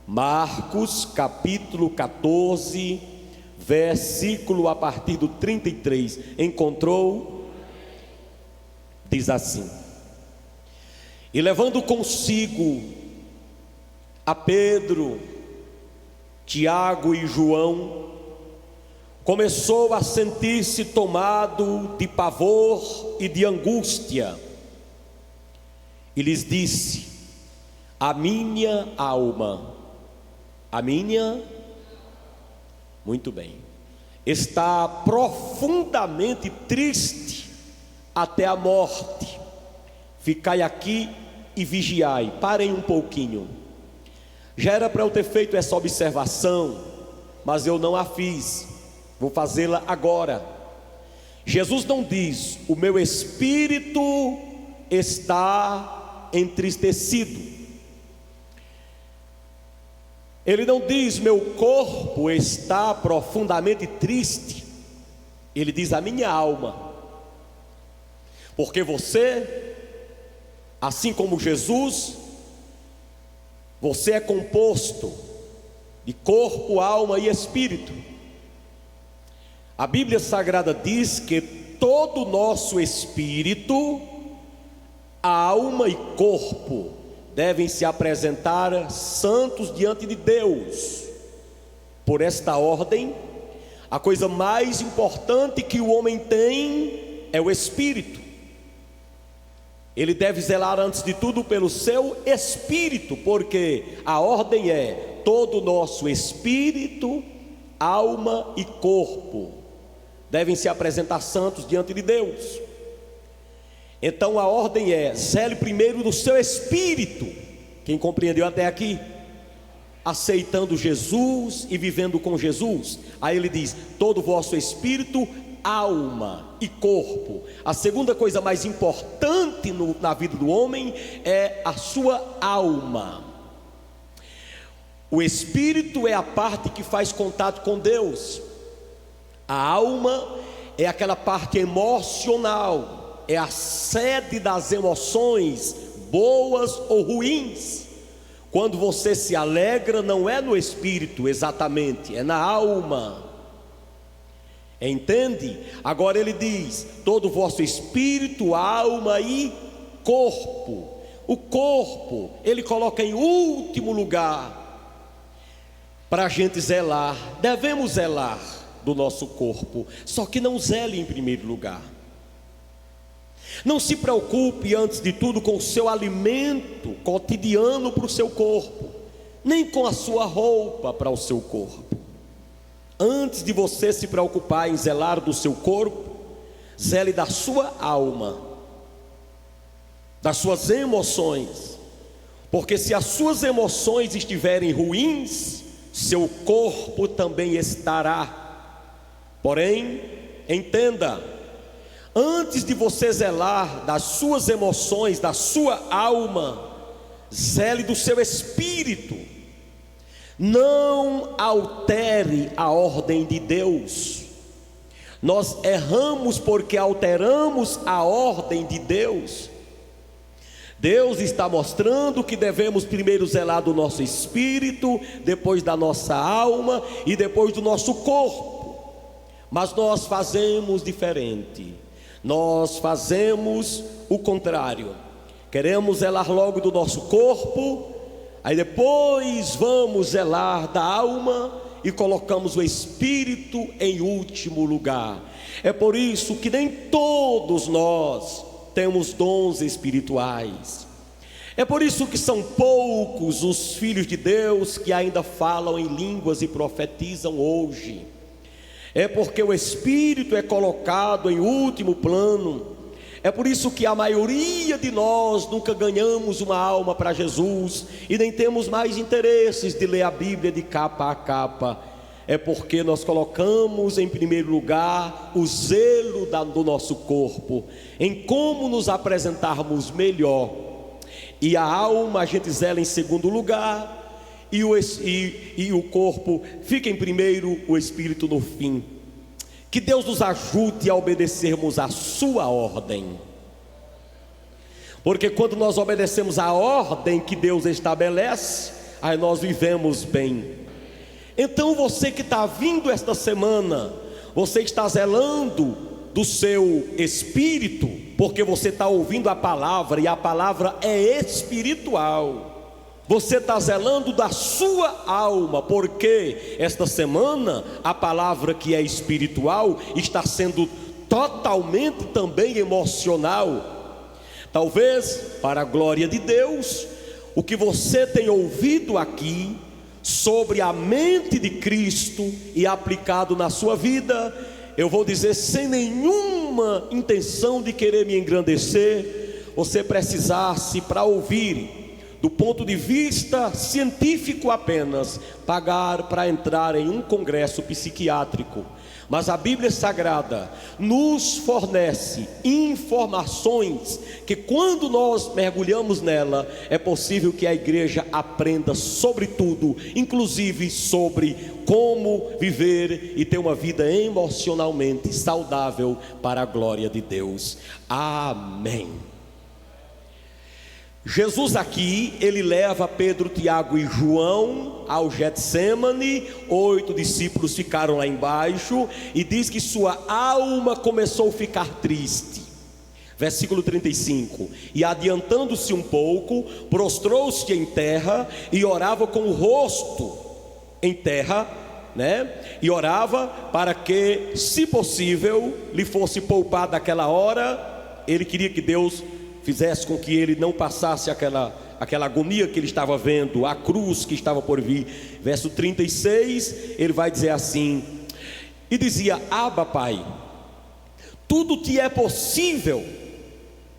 Marcos capítulo 14, versículo a partir do 33. Encontrou? Diz assim: e levando consigo a Pedro, Tiago e João, começou a sentir-se tomado de pavor e de angústia, e lhes disse: a minha alma, muito bem, está profundamente triste até a morte. Ficai aqui e vigiai. Parem um pouquinho. Já era para eu ter feito essa observação, mas eu não a fiz. Vou fazê-la agora. Jesus não diz: o meu espírito está entristecido. Ele não diz: meu corpo está profundamente triste. Ele diz: a minha alma. Porque você, assim como Jesus, você é composto de corpo, alma e espírito. A Bíblia Sagrada diz que todo o nosso espírito, alma e corpo devem se apresentar santos diante de Deus. Por esta ordem, a coisa mais importante que o homem tem é o espírito. Ele deve zelar antes de tudo pelo seu espírito, porque a ordem é: todo o nosso espírito, alma e corpo devem se apresentar santos diante de Deus. Então a ordem é: zele primeiro do seu espírito. Quem compreendeu até aqui? Aceitando Jesus e vivendo com Jesus. Aí ele diz: todo o vosso espírito, alma e corpo. A segunda coisa mais importante na vida do homem é a sua alma. O espírito é a parte que faz contato com Deus. A alma é aquela parte emocional, é a sede das emoções, boas ou ruins. Quando você se alegra, não é no espírito exatamente, é na alma. Entende? Agora ele diz: todo o vosso espírito, alma e corpo. O corpo ele coloca em último lugar para a gente zelar. Devemos zelar do nosso corpo, só que não zele em primeiro lugar. Não se preocupe antes de tudo com o seu alimento cotidiano para o seu corpo, nem com a sua roupa para o seu corpo. Antes de você se preocupar em zelar do seu corpo, zele da sua alma, das suas emoções, porque se as suas emoções estiverem ruins, seu corpo também estará. Porém, entenda: antes de você zelar das suas emoções, da sua alma, zele do seu espírito. Não altere a ordem de Deus. Nós erramos porque alteramos a ordem de Deus. Deus está mostrando que devemos primeiro zelar do nosso espírito, depois da nossa alma e depois do nosso corpo. Mas nós fazemos diferente. Nós fazemos o contrário. Queremos zelar logo do nosso corpo, aí depois vamos zelar da alma e colocamos o espírito em último lugar. É por isso que nem todos nós temos dons espirituais. É por isso que são poucos os filhos de Deus que ainda falam em línguas e profetizam hoje. É porque o espírito é colocado em último plano. É por isso que a maioria de nós nunca ganhamos uma alma para Jesus e nem temos mais interesses de ler a Bíblia de capa a capa. É porque nós colocamos em primeiro lugar o zelo do nosso corpo, em como nos apresentarmos melhor. E a alma a gente zela em segundo lugar, e o corpo fica em primeiro, o espírito no fim. Que Deus nos ajude a obedecermos a sua ordem, porque quando nós obedecemos a ordem que Deus estabelece, aí nós vivemos bem. Então você que está vindo esta semana, você está zelando do seu espírito, porque você está ouvindo a palavra, e a palavra é espiritual. Você está zelando da sua alma, porque esta semana a palavra que é espiritual está sendo totalmente também emocional. Talvez, para a glória de Deus, o que você tem ouvido aqui sobre a mente de Cristo e aplicado na sua vida, eu vou dizer sem nenhuma intenção de querer me engrandecer, você precisasse, para ouvir do ponto de vista científico apenas, pagar para entrar em um congresso psiquiátrico. Mas a Bíblia Sagrada nos fornece informações que, quando nós mergulhamos nela, é possível que a igreja aprenda sobre tudo, inclusive sobre como viver e ter uma vida emocionalmente saudável para a glória de Deus. Amém. Jesus aqui, ele leva Pedro, Tiago e João ao Getsêmani. 8 discípulos ficaram lá embaixo, e diz que sua alma começou a ficar triste. Versículo 35: e adiantando-se um pouco, prostrou-se em terra e orava com o rosto em terra, e orava para que, se possível, lhe fosse poupada aquela hora. Ele queria que Deus fizesse com que ele não passasse aquela agonia que ele estava vendo, a cruz que estava por vir. Verso 36, ele vai dizer assim: e dizia: Abba, Pai, tudo te é possível,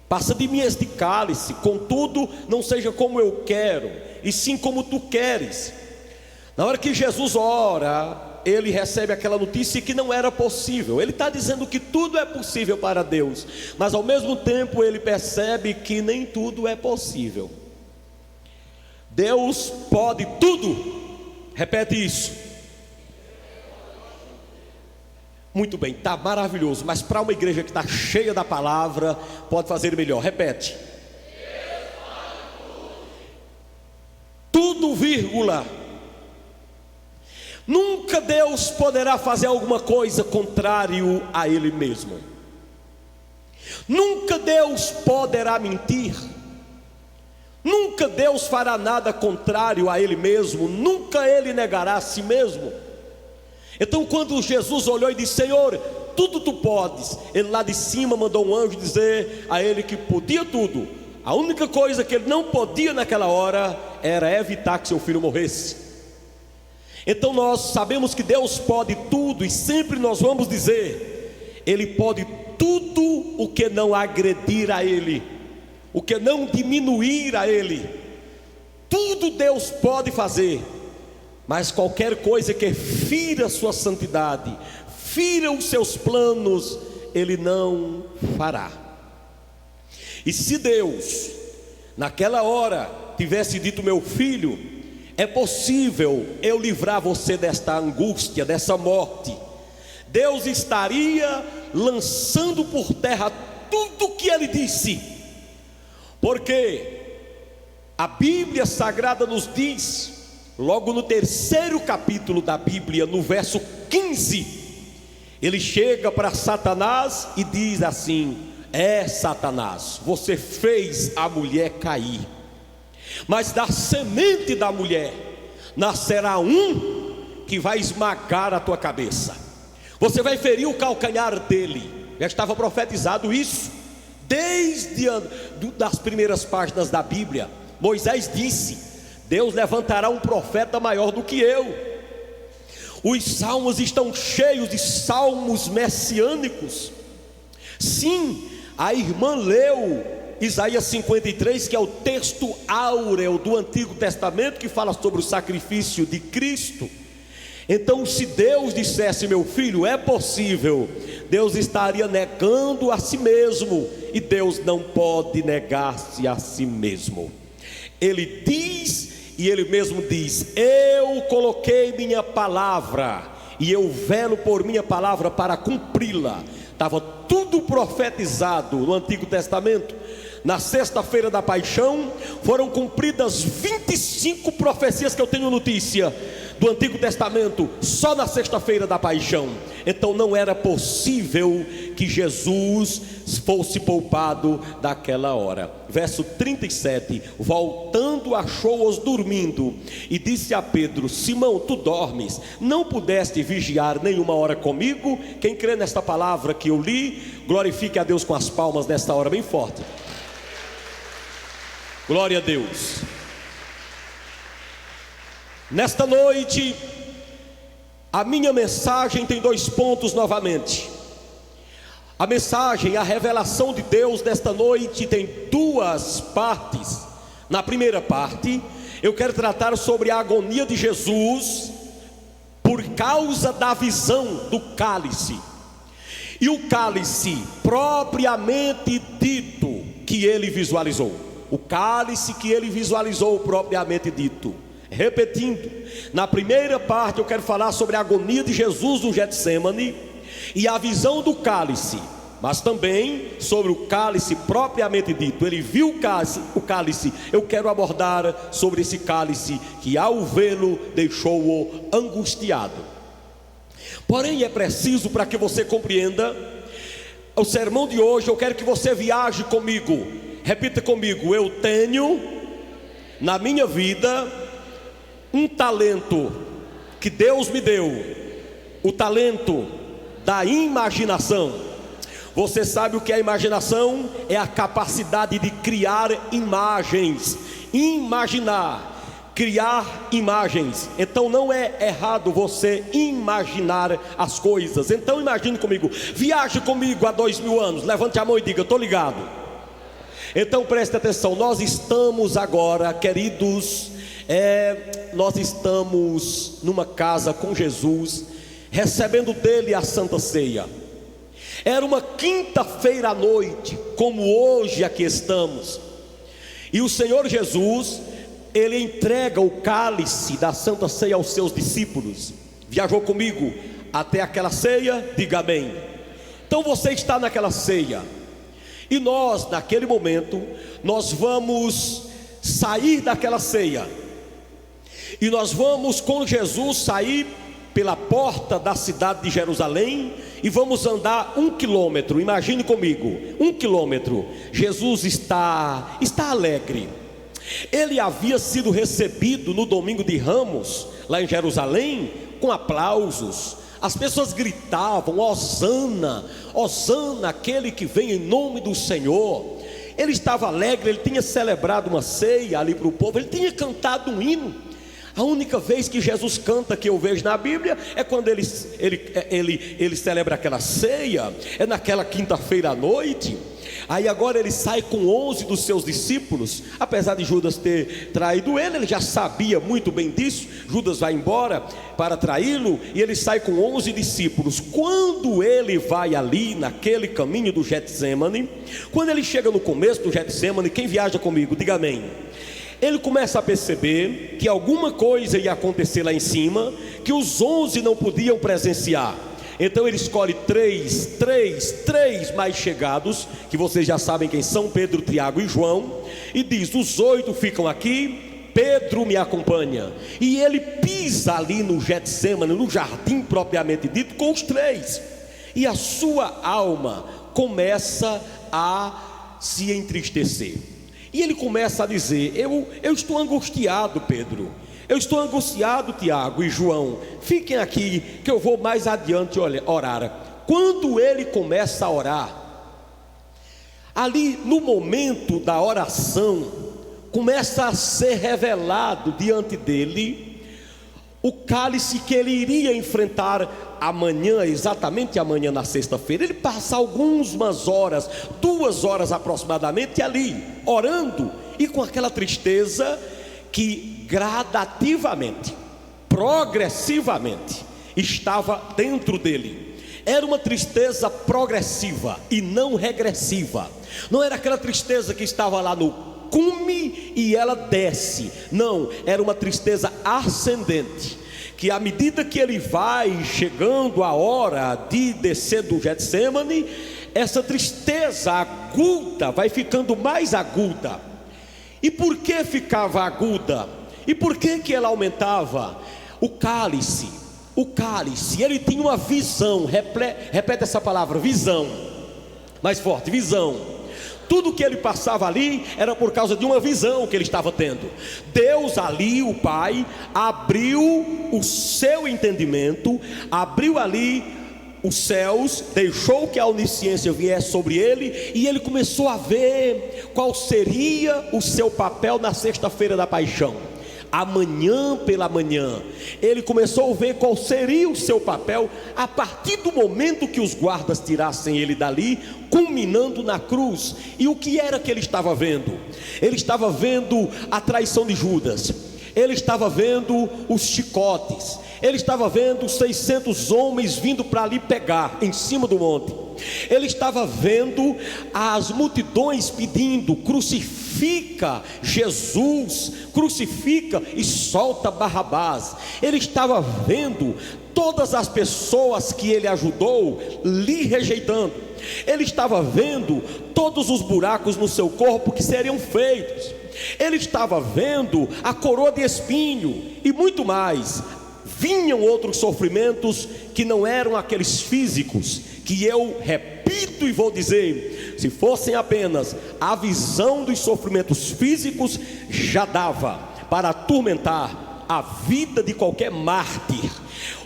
passa de mim este cálice, contudo não seja como eu quero, e sim como tu queres. Na hora que Jesus ora, ele recebe aquela notícia que não era possível. Ele está dizendo que tudo é possível para Deus, mas ao mesmo tempo ele percebe que nem tudo é possível. Deus pode tudo. Repete isso. Muito bem, está maravilhoso. Mas para uma igreja que está cheia da palavra, pode fazer melhor. Repete. Tudo, vírgula. Nunca Deus poderá fazer alguma coisa contrário a Ele mesmo. Nunca Deus poderá mentir. Nunca Deus fará nada contrário a Ele mesmo. Nunca Ele negará a si mesmo. Então, quando Jesus olhou e disse: Senhor, tudo tu podes, Ele lá de cima mandou um anjo dizer a Ele que podia tudo. A única coisa que Ele não podia naquela hora era evitar que seu filho morresse. Então nós sabemos que Deus pode tudo, e sempre nós vamos dizer: Ele pode tudo o que não agredir a Ele, o que não diminuir a Ele. Tudo Deus pode fazer, mas qualquer coisa que fira a sua santidade, fira os seus planos, Ele não fará. E se Deus naquela hora tivesse dito: meu filho, é possível eu livrar você desta angústia, dessa morte, Deus estaria lançando por terra tudo o que Ele disse, porque a Bíblia Sagrada nos diz, logo no 3º capítulo da Bíblia, no verso 15, ele chega para Satanás e diz assim: Satanás, você fez a mulher cair, mas da semente da mulher nascerá um que vai esmagar a tua cabeça. Você vai ferir o calcanhar dele. Já estava profetizado isso desde das primeiras páginas da Bíblia. Moisés disse: Deus levantará um profeta maior do que eu. Os salmos estão cheios de salmos messiânicos. Sim, a irmã leu Isaías 53, que é o texto áureo do Antigo Testamento, que fala sobre o sacrifício de Cristo. Então, se Deus dissesse: meu filho, é possível, Deus estaria negando a si mesmo, e Deus não pode negar-se a si mesmo. Ele diz, e Ele mesmo diz: eu coloquei minha palavra, e eu velo por minha palavra para cumpri-la. Estava tudo profetizado no Antigo Testamento. na sexta-feira da paixão, foram cumpridas 25 profecias que eu tenho notícia do Antigo Testamento, só na sexta-feira da paixão. Então não era possível que Jesus fosse poupado daquela hora. Verso 37, voltando achou-os dormindo, e disse a Pedro: Simão, tu dormes? Não pudeste vigiar nenhuma hora comigo? Quem crê nesta palavra que eu li, glorifique a Deus com as palmas nesta hora bem forte. Glória a Deus. Nesta noite, a minha mensagem tem 2 pontos novamente. A mensagem, a revelação de Deus nesta noite tem 2 partes. Na primeira parte, eu quero tratar sobre a agonia de Jesus por causa da visão do cálice. E o cálice propriamente dito que ele visualizou. O cálice que ele visualizou propriamente dito. Repetindo, na primeira parte eu quero falar sobre a agonia de Jesus no Getsêmani e a visão do cálice, mas também sobre o cálice propriamente dito. Ele viu o cálice, eu quero abordar sobre esse cálice que ao vê-lo deixou-o angustiado. Porém é preciso, para que você compreenda o sermão de hoje, eu quero que você viaje comigo. Repita comigo: eu tenho na minha vida um talento que Deus me deu, o talento da imaginação. Você sabe o que é imaginação? É a capacidade de criar imagens, imaginar, criar imagens. Então não é errado você imaginar as coisas. Então imagine comigo, viaje comigo há 2000 anos, levante a mão e diga: estou ligado. Então preste atenção, nós estamos agora, queridos, nós estamos numa casa com Jesus, recebendo dele a Santa Ceia. Era uma quinta-feira à noite, como hoje aqui estamos, e o Senhor Jesus, ele entrega o cálice da Santa Ceia aos seus discípulos. Viajou comigo até aquela ceia? Diga amém. Então você está naquela ceia, e nós naquele momento, nós vamos sair daquela ceia, e nós vamos com Jesus sair pela porta da cidade de Jerusalém e vamos andar 1 quilômetro. Imagine comigo, 1 quilômetro. Jesus está alegre. Ele havia sido recebido no domingo de Ramos, lá em Jerusalém, com aplausos. As pessoas gritavam: Hosana, Hosana, aquele que vem em nome do Senhor. Ele estava alegre, ele tinha celebrado uma ceia ali para o povo, ele tinha cantado um hino. A única vez que Jesus canta que eu vejo na Bíblia é quando ele celebra aquela ceia, é naquela quinta-feira à noite. Aí agora ele sai com 11 dos seus discípulos, apesar de Judas ter traído ele já sabia muito bem disso. Judas vai embora para traí-lo e ele sai com 11 discípulos. Quando ele vai ali naquele caminho do Getsêmani, quando ele chega no começo do Getsêmani, quem viaja comigo, diga amém. Ele começa a perceber que alguma coisa ia acontecer lá em cima, que os 11 não podiam presenciar. Então ele escolhe três mais chegados, que vocês já sabem quem são: Pedro, Tiago e João, e diz: os 8 ficam aqui, Pedro me acompanha. E ele pisa ali no Getsêmani, no jardim propriamente dito, com os 3, e a sua alma começa a se entristecer. E ele começa a dizer: eu estou angustiado, Pedro. Eu estou angustiado, Tiago e João. Fiquem aqui que eu vou mais adiante orar. Quando ele começa a orar, ali no momento da oração, começa a ser revelado diante dele o cálice que ele iria enfrentar amanhã, exatamente amanhã na sexta-feira. Ele passa algumas horas, 2 horas aproximadamente ali, orando e com aquela tristeza que gradativamente, progressivamente estava dentro dele. Era uma tristeza progressiva e não regressiva. Não era aquela tristeza que estava lá no cume e ela desce. Não, era uma tristeza ascendente, que à medida que ele vai chegando a hora de descer do Getsêmani, essa tristeza aguda vai ficando mais aguda. E por que ficava aguda? E por que ela aumentava? O cálice, ele tinha uma visão. Repete essa palavra, visão. Mais forte, visão. Tudo que ele passava ali era por causa de uma visão que ele estava tendo. Deus ali, o Pai, abriu o seu entendimento, abriu ali os céus, deixou que a onisciência viesse sobre ele, e ele começou a ver qual seria o seu papel na sexta-feira da paixão. Amanhã pela manhã, ele começou a ver qual seria o seu papel a partir do momento que os guardas tirassem ele dali, culminando na cruz. E o que era que ele estava vendo? Ele estava vendo a traição de Judas, ele estava vendo os chicotes, ele estava vendo 600 homens vindo para ali pegar em cima do monte, ele estava vendo as multidões pedindo: crucifica Jesus, crucifica e solta Barrabás. Ele estava vendo todas as pessoas que ele ajudou lhe rejeitando. Ele estava vendo todos os buracos no seu corpo que seriam feitos. Ele estava vendo a coroa de espinho e muito mais. Vinham outros sofrimentos que não eram aqueles físicos, que eu repito e vou dizer, se fossem apenas a visão dos sofrimentos físicos, já dava para atormentar a vida de qualquer mártir.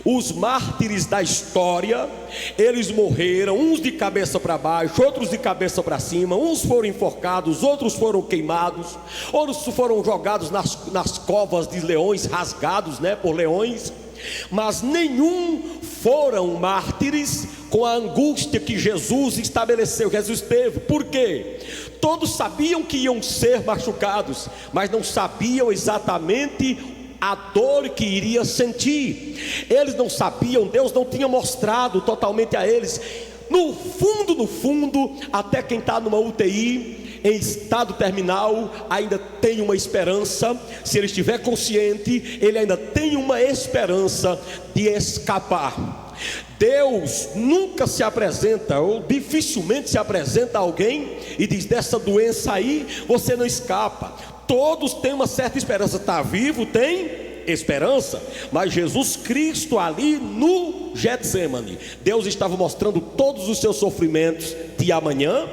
Os mártires da história, eles morreram, uns de cabeça para baixo, outros de cabeça para cima, uns foram enforcados, outros foram queimados, outros foram jogados nas covas de leões, rasgados, por leões. Mas nenhum foram mártires com a angústia que Jesus estabeleceu. Jesus teve. Por quê? Todos sabiam que iam ser machucados, mas não sabiam exatamente a dor que iria sentir. Eles não sabiam, Deus não tinha mostrado totalmente a eles. No fundo, até quem está numa UTI em estado terminal ainda tem uma esperança. Se ele estiver consciente, ele ainda tem uma esperança de escapar. Deus nunca se apresenta, ou dificilmente se apresenta a alguém e diz: dessa doença aí você não escapa. Todos têm uma certa esperança. Está vivo, tem esperança. Mas Jesus Cristo ali no Getsemane, Deus estava mostrando todos os seus sofrimentos de amanhã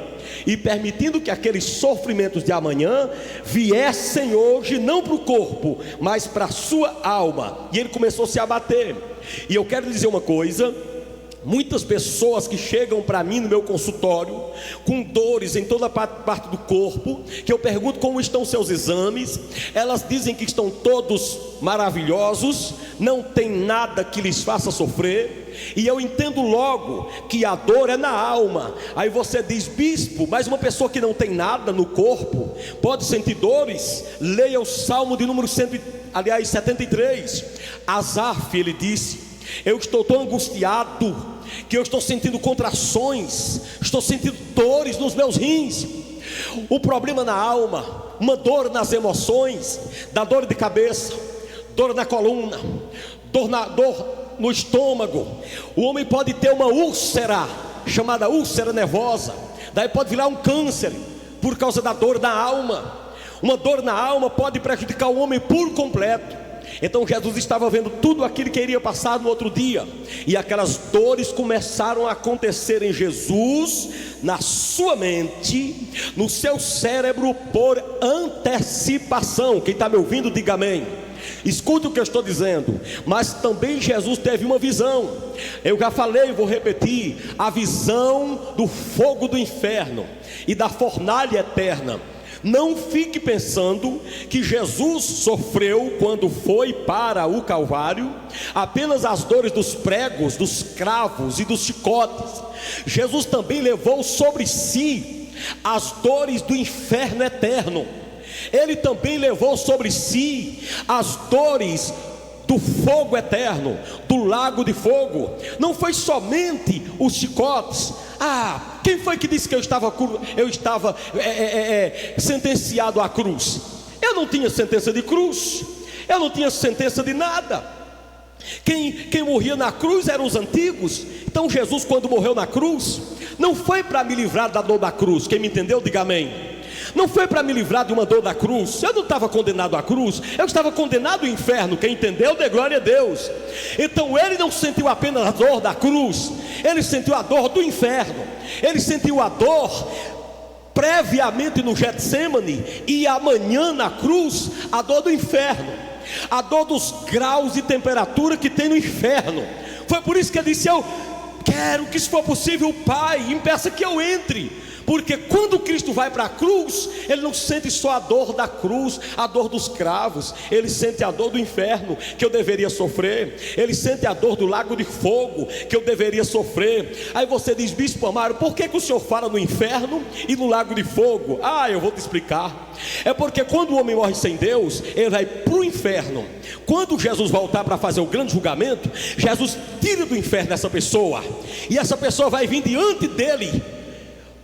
e permitindo que aqueles sofrimentos de amanhã viessem hoje, não para o corpo, mas para a sua alma. E ele começou a se abater. E eu quero dizer uma coisa: muitas pessoas que chegam para mim no meu consultório com dores em toda parte do corpo, que eu pergunto como estão seus exames, elas dizem que estão todos maravilhosos, não tem nada que lhes faça sofrer. E eu entendo logo que a dor é na alma. Aí você diz: bispo, mas uma pessoa que não tem nada no corpo pode sentir dores? Leia o Salmo de número 73. Asaf, ele disse: eu estou tão angustiado que eu estou sentindo contrações, estou sentindo dores nos meus rins. O problema na alma, uma dor nas emoções, da dor de cabeça, dor na coluna, dor no estômago. O homem pode ter uma úlcera, chamada úlcera nervosa, daí pode virar um câncer por causa da dor na alma. Uma dor na alma pode prejudicar o homem por completo. Então Jesus estava vendo tudo aquilo que iria passar no outro dia, e aquelas dores começaram a acontecer em Jesus, na sua mente, no seu cérebro, por antecipação. Quem está me ouvindo, diga amém. Escute o que eu estou dizendo. Mas também Jesus teve uma visão. Eu já falei e vou repetir: a visão do fogo do inferno e da fornalha eterna. Não fique pensando que Jesus sofreu, quando foi para o Calvário, apenas as dores dos pregos, dos cravos e dos chicotes. Jesus também levou sobre si as dores do inferno eterno. Ele também levou sobre si as dores do fogo eterno, do lago de fogo. Não foi somente os chicotes. Quem foi que disse que eu estava sentenciado à cruz? Eu não tinha sentença de cruz, eu não tinha sentença de nada. Quem morria na cruz eram os antigos. Então Jesus, quando morreu na cruz, não foi para me livrar da dor da cruz. Quem me entendeu, diga amém. Não foi para me livrar de uma dor da cruz. Eu não estava condenado à cruz, eu estava condenado ao inferno. Quem entendeu, dê glória a Deus. Então ele não sentiu apenas a dor da cruz, ele sentiu a dor do inferno. Ele sentiu a dor previamente no Getsemane, e amanhã na cruz a dor do inferno, a dor dos graus de temperatura que tem no inferno. Foi por isso que ele disse: eu quero que, se for possível, Pai, impeça que eu entre. Porque quando Cristo vai para a cruz, ele não sente só a dor da cruz, a dor dos cravos, ele sente a dor do inferno que eu deveria sofrer, ele sente a dor do lago de fogo que eu deveria sofrer. Aí você diz: bispo Amaro, por que o senhor fala no inferno e no lago de fogo? Eu vou te explicar. É porque quando o homem morre sem Deus, ele vai para o inferno. Quando Jesus voltar para fazer o grande julgamento, Jesus tira do inferno essa pessoa, e essa pessoa vai vir diante dele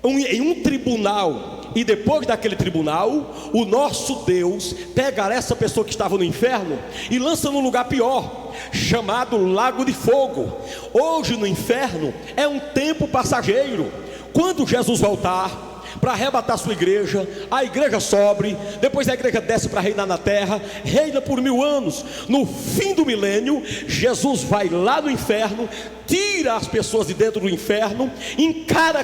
em um tribunal, e depois daquele tribunal, o nosso Deus pegará essa pessoa que estava no inferno e lança num lugar pior, chamado lago de fogo. Hoje no inferno é um tempo passageiro. Quando Jesus voltar para arrebatar sua igreja, a igreja sobe, depois a igreja desce para reinar na terra, reina por 1000 anos. No fim do milênio, Jesus vai lá no inferno, tira as pessoas de dentro do inferno, encara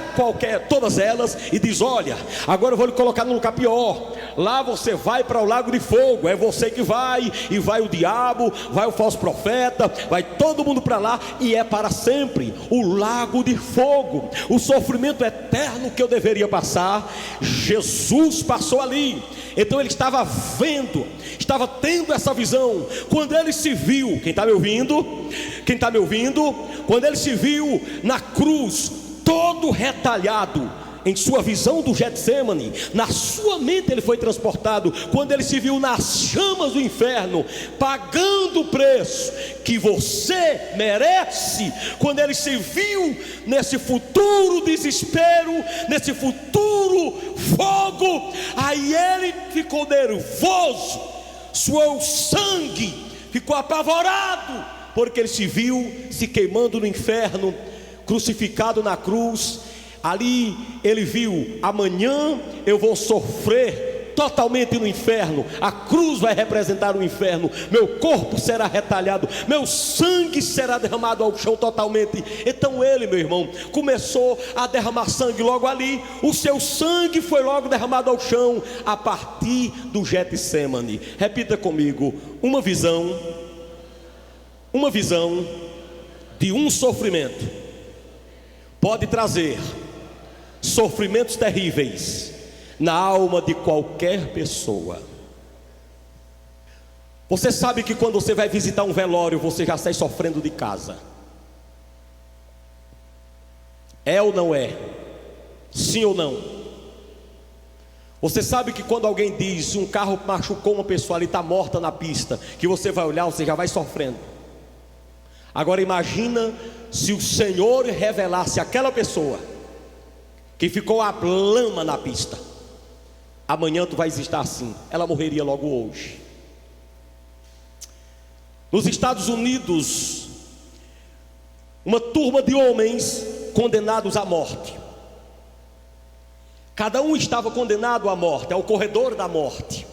todas elas e diz: olha, agora eu vou lhe colocar num lugar pior. Lá você vai para o lago de fogo. É você que vai, e vai o diabo, vai o falso profeta, vai todo mundo para lá, e é para sempre o lago de fogo, o sofrimento eterno que eu deveria passar. Jesus passou ali. Então ele estava vendo, estava tendo essa visão. Quando ele se viu, quem está me ouvindo? Quem está me ouvindo? Quando ele se viu na cruz, todo retalhado, em sua visão do Getsemane, na sua mente ele foi transportado. Quando ele se viu nas chamas do inferno, pagando o preço que você merece, quando ele se viu nesse futuro desespero, nesse futuro fogo, aí ele ficou nervoso, suou sangue, ficou apavorado, porque ele se viu se queimando no inferno, crucificado na cruz. Ali ele viu: amanhã eu vou sofrer totalmente no inferno, a cruz vai representar o inferno, meu corpo será retalhado, meu sangue será derramado ao chão totalmente. Então ele, meu irmão, começou a derramar sangue logo ali. O seu sangue foi logo derramado ao chão, a partir do Getsemane. Repita comigo: uma visão de um sofrimento pode trazer sofrimentos terríveis na alma de qualquer pessoa. Você sabe que quando você vai visitar um velório, você já sai sofrendo de casa. É ou não é? Sim ou não? Você sabe que quando alguém diz: um carro machucou uma pessoa, ali está morta na pista, que você vai olhar, você já vai sofrendo. Agora imagina se o Senhor revelasse aquela pessoa que ficou a lama na pista: amanhã tu vais estar assim. Ela morreria logo hoje. Nos Estados Unidos, uma turma de homens condenados à morte. Cada um estava condenado à morte, ao corredor da morte.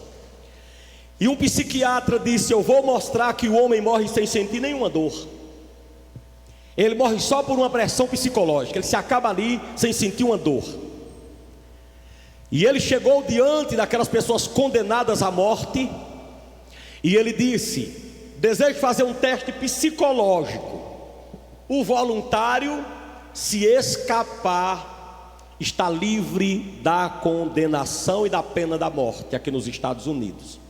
E um psiquiatra disse: eu vou mostrar que o homem morre sem sentir nenhuma dor. Ele morre só por uma pressão psicológica. Ele se acaba ali sem sentir uma dor. E ele chegou diante daquelas pessoas condenadas à morte, e ele disse: desejo fazer um teste psicológico. O voluntário, se escapar, está livre da condenação e da pena da morte aqui nos Estados Unidos.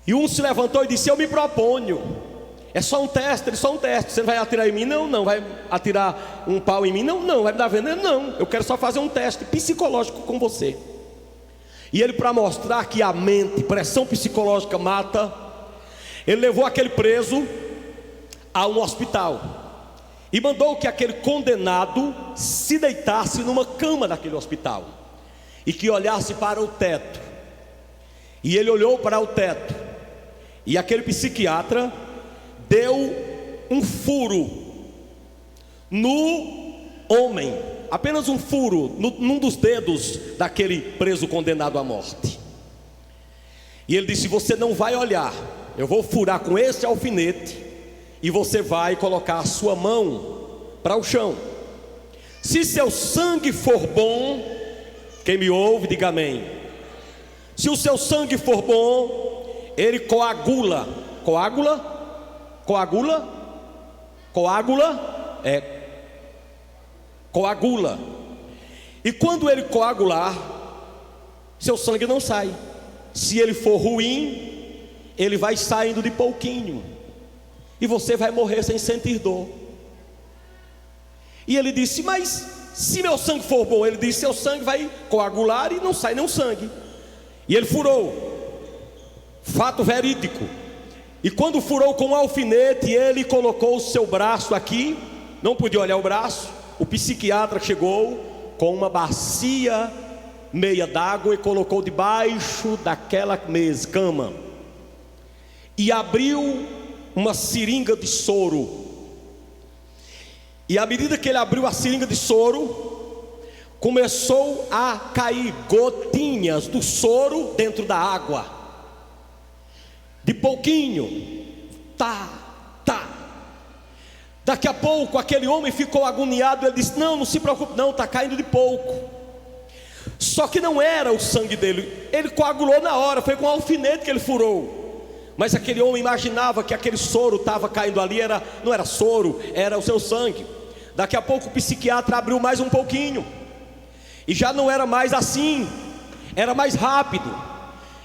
E um se levantou e disse: eu me proponho. É só um teste, ele só um teste. Você vai atirar em mim? Não, não. Vai atirar um pau em mim? Não, não. Vai me dar veneno? Não. Eu quero só fazer um teste psicológico com você. E ele, para mostrar que a mente, pressão psicológica mata, ele levou aquele preso a um hospital e mandou que aquele condenado se deitasse numa cama daquele hospital e que olhasse para o teto. E ele olhou para o teto, e aquele psiquiatra deu um furo no homem apenas um furo num dos dedos daquele preso condenado à morte. E ele disse: você não vai olhar, eu vou furar com esse alfinete, e você vai colocar a sua mão para o chão. Se seu sangue for bom, quem me ouve, diga amém. Se o seu sangue for bom, ele coagula. Coagula. E quando ele coagular, seu sangue não sai. Se ele for ruim, ele vai saindo de pouquinho, e você vai morrer sem sentir dor. E ele disse: mas se meu sangue for bom, ele disse: seu sangue vai coagular e não sai nenhum sangue. E ele furou, fato verídico. E quando furou com um alfinete, ele colocou o seu braço aqui, não podia olhar o braço. O psiquiatra chegou com uma bacia meia d'água e colocou debaixo daquela cama, e abriu uma seringa de soro. E à medida que ele abriu a seringa de soro, começou a cair gotinhas do soro dentro da água, de pouquinho, Daqui a pouco aquele homem ficou agoniado. Ele disse: não se preocupe, não, está caindo de pouco. Só que não era o sangue dele, ele coagulou na hora, foi com um alfinete que ele furou. Mas aquele homem imaginava que aquele soro estava caindo ali, não era soro, era o seu sangue. Daqui a pouco o psiquiatra abriu mais um pouquinho, e já não era mais assim, era mais rápido.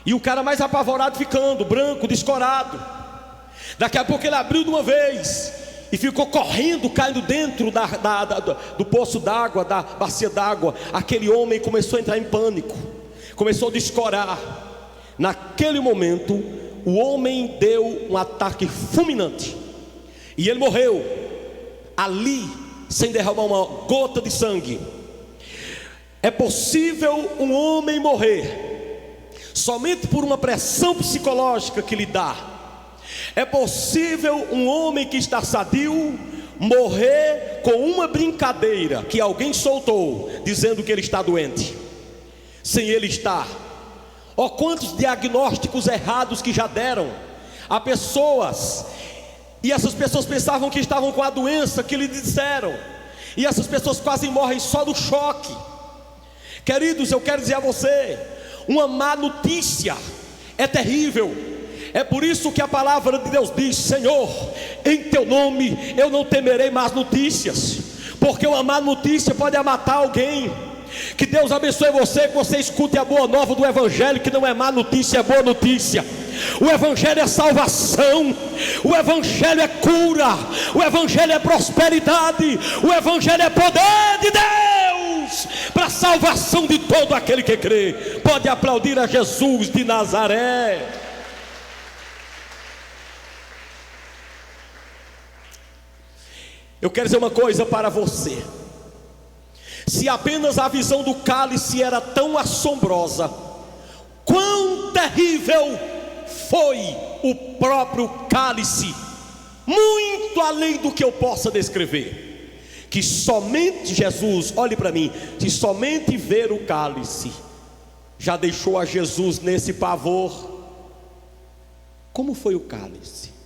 E o cara mais apavorado ficando, branco, descorado. Daqui a pouco ele abriu de uma vez e ficou correndo, caindo dentro do poço d'água, da bacia d'água. Aquele homem começou a entrar em pânico, começou a descorar. Naquele momento, o homem deu um ataque fulminante, e ele morreu ali, sem derramar uma gota de sangue. É possível um homem morrer somente por uma pressão psicológica que lhe dá. É possível um homem que está sadio morrer com uma brincadeira que alguém soltou, dizendo que ele está doente, sem ele estar. Ó, quantos diagnósticos errados que já deram a pessoas, e essas pessoas pensavam que estavam com a doença que lhe disseram, e essas pessoas quase morrem só do choque. Queridos, eu quero dizer a você, uma má notícia é terrível. É por isso que a palavra de Deus diz: Senhor, em teu nome eu não temerei más notícias, porque uma má notícia pode matar alguém. Que Deus abençoe você, que você escute a boa nova do Evangelho, que não é má notícia, é boa notícia. O Evangelho é salvação, o Evangelho é cura, o Evangelho é prosperidade, o Evangelho é poder de Deus para a salvação de todo aquele que crê. Pode aplaudir a Jesus de Nazaré. Eu quero dizer uma coisa para você: se apenas a visão do cálice era tão assombrosa, quão terrível foi o próprio cálice, muito além do que eu possa descrever. Que somente Jesus, olhe para mim, se somente ver o cálice já deixou a Jesus nesse pavor. Como foi o cálice?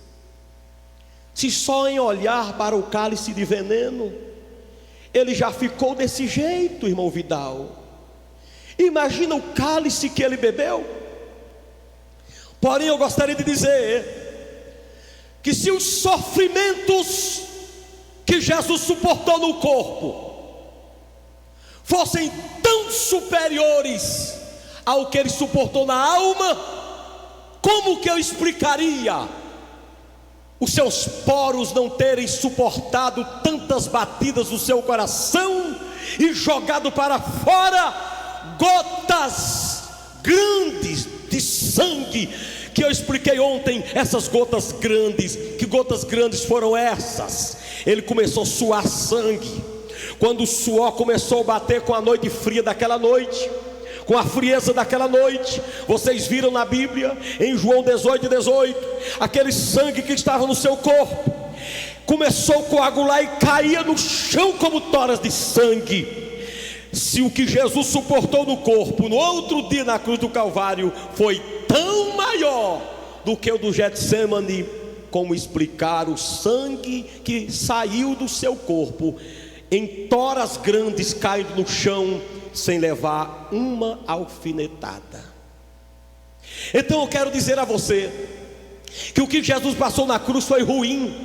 Se só em olhar para o cálice de veneno ele já ficou desse jeito, irmão Vidal. Imagina o cálice que ele bebeu. Porém, eu gostaria de dizer que se os sofrimentos que Jesus suportou no corpo fossem tão superiores ao que ele suportou na alma, como que eu explicaria os seus poros não terem suportado tantas batidas do seu coração e jogado para fora gotas grandes de sangue, que eu expliquei ontem? Essas gotas grandes, que gotas grandes foram essas? Ele começou a suar sangue. Quando o suor começou a bater com a noite fria daquela noite, com a frieza daquela noite, vocês viram na Bíblia, em João 18:18, aquele sangue que estava no seu corpo começou a coagular e caía no chão como toras de sangue. se o que Jesus suportou no corpo, no outro dia na cruz do Calvário, foi tão maior do que o do Getsemane, como explicar o sangue que saiu do seu corpo em toras grandes caindo no chão sem levar uma alfinetada? Então eu quero dizer a você que o que Jesus passou na cruz foi ruim,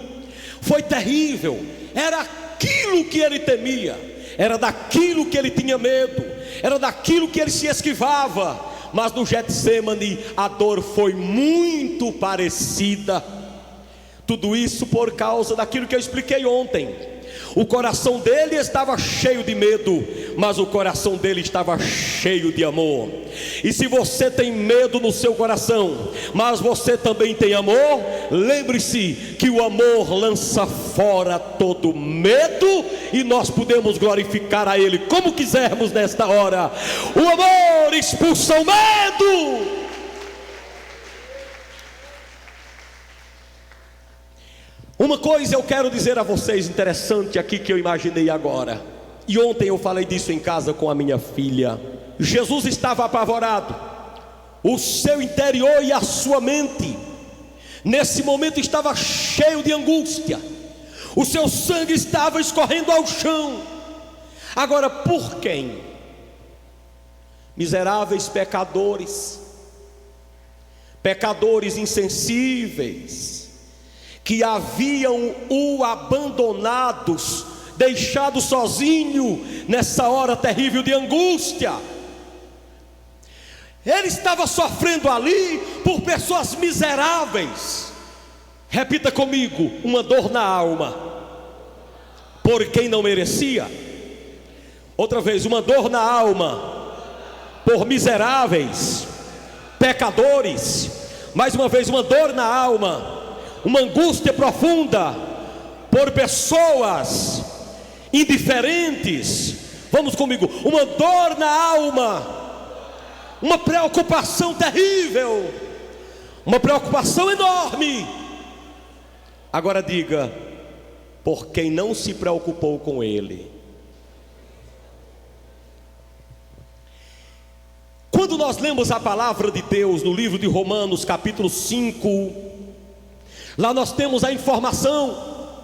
foi terrível, era aquilo que ele temia, era daquilo que ele tinha medo, era daquilo que ele se esquivava. Mas no Getsemane a dor foi muito parecida. Tudo isso por causa daquilo que eu expliquei ontem. O coração dele estava cheio de medo, mas o coração dele estava cheio de amor. E se você tem medo no seu coração, mas você também tem amor, lembre-se que o amor lança fora todo medo, e nós podemos glorificar a ele como quisermos nesta hora. O amor expulsa o medo. Uma coisa eu quero dizer a vocês interessante aqui, que eu imaginei agora, e ontem eu falei disso em casa com a minha filha. Jesus estava apavorado, o seu interior e a sua mente nesse momento estava cheio de angústia, o seu sangue estava escorrendo ao chão. Agora, por quem? Miseráveis pecadores, pecadores insensíveis, que haviam o abandonados, deixado sozinho nessa hora terrível de angústia. Ele estava sofrendo ali por pessoas miseráveis. Repita comigo: uma dor na alma por quem não merecia. Outra vez: uma dor na alma por miseráveis, pecadores. Mais uma vez: uma dor na alma, uma angústia profunda por pessoas indiferentes. Vamos comigo: uma dor na alma, uma preocupação terrível, uma preocupação enorme. Agora diga: por quem não se preocupou com ele. Quando nós lemos a palavra de Deus no livro de Romanos capítulo 5, lá nós temos a informação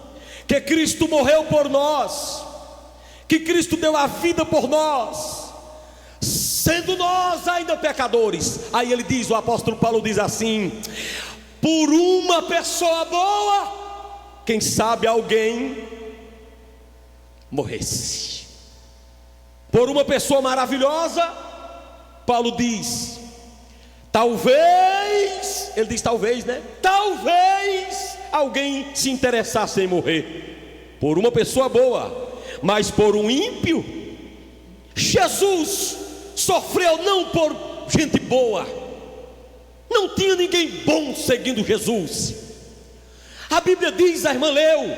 que Cristo morreu por nós, que Cristo deu a vida por nós, sendo nós ainda pecadores. Aí ele diz, o apóstolo Paulo diz assim: por uma pessoa boa, quem sabe alguém morresse. Por uma pessoa maravilhosa, Paulo diz, talvez, ele diz talvez, né? Talvez alguém se interessasse em morrer por uma pessoa boa, mas por um ímpio. Jesus sofreu não por gente boa, não tinha ninguém bom seguindo Jesus. A Bíblia diz, a irmã leu,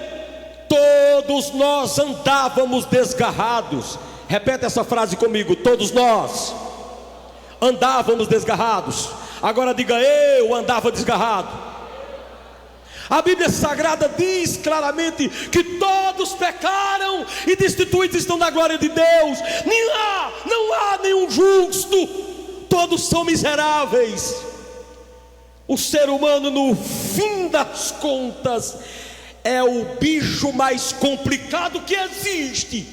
todos nós andávamos desgarrados. Repete essa frase comigo: todos nós andávamos desgarrados. Agora diga: eu andava desgarrado. A Bíblia Sagrada diz claramente que todos pecaram e destituídos estão da glória de Deus. Não há nenhum justo, todos são miseráveis. O ser humano, no fim das contas, é o bicho mais complicado que existe.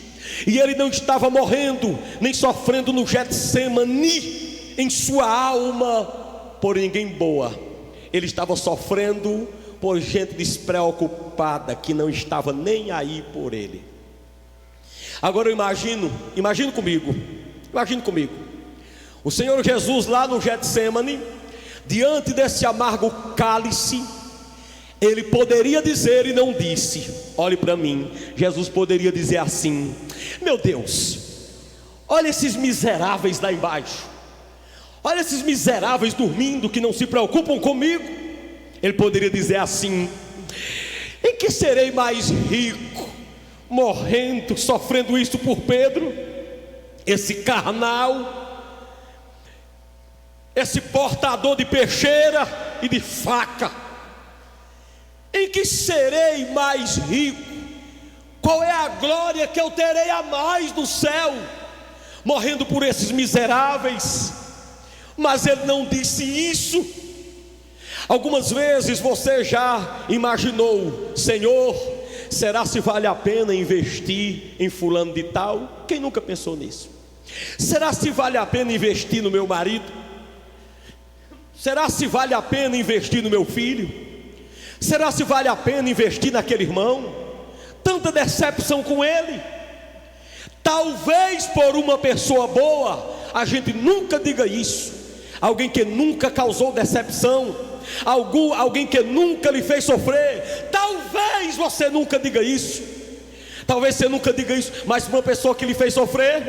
E ele não estava morrendo, nem sofrendo no Getsemane em sua alma por ninguém boa. Ele estava sofrendo por gente despreocupada, que não estava nem aí por ele. Agora eu imagino comigo, o Senhor Jesus lá no Getsemane, diante desse amargo cálice, ele poderia dizer, e não disse, olhe para mim, Jesus poderia dizer assim: meu Deus, olha esses miseráveis lá embaixo, olha esses miseráveis dormindo, que não se preocupam comigo. Ele poderia dizer assim: em que serei mais rico, morrendo, sofrendo isso por Pedro, esse carnal, esse portador de peixeira e de faca? Em que serei mais rico? Qual é a glória que eu terei a mais no céu? morrendo por esses miseráveis. Mas ele não disse isso. Algumas vezes você já imaginou: Senhor, será se vale a pena investir em fulano de tal? Quem nunca pensou nisso? Será se vale a pena investir no meu marido? Será se vale a pena investir no meu filho? Será se vale a pena investir naquele irmão? Tanta decepção com ele. Talvez por uma pessoa boa a gente nunca diga isso. Alguém que nunca causou decepção, alguém que nunca lhe fez sofrer, talvez você nunca diga isso. Talvez você nunca diga isso. Mas para uma pessoa que lhe fez sofrer,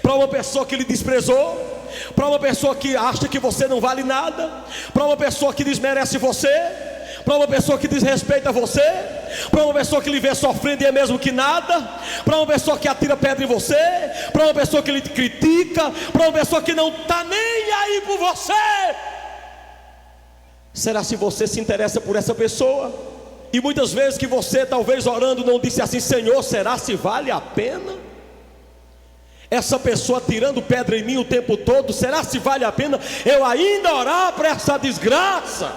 para uma pessoa que lhe desprezou, para uma pessoa que acha que você não vale nada, para uma pessoa que desmerece você, para uma pessoa que desrespeita você, para uma pessoa que lhe vê sofrendo e é mesmo que nada, para uma pessoa que atira pedra em você, para uma pessoa que lhe critica, para uma pessoa que não está nem aí por você. Será se você se interessa por essa pessoa? E muitas vezes que você talvez orando não disse assim: Senhor, será se vale a pena essa pessoa tirando pedra em mim o tempo todo? Será se vale a pena eu ainda orar para essa desgraça?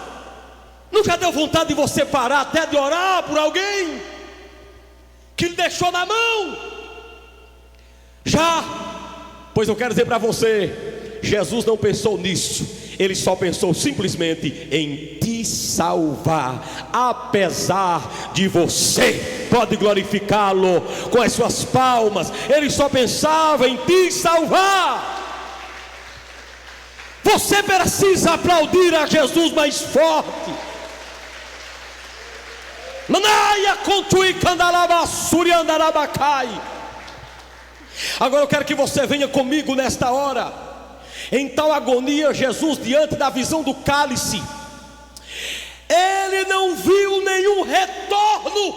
Nunca deu vontade de você parar até de orar por alguém que lhe deixou na mão? Já? Pois eu quero dizer para você, Jesus não pensou nisso. Ele só pensou simplesmente em te salvar. Apesar de você, pode glorificá-lo com as suas palmas. Ele só pensava em te salvar. Você precisa aplaudir a Jesus mais forte. Agora eu quero que você venha comigo nesta hora. Em tal agonia, Jesus, diante da visão do cálice, ele não viu nenhum retorno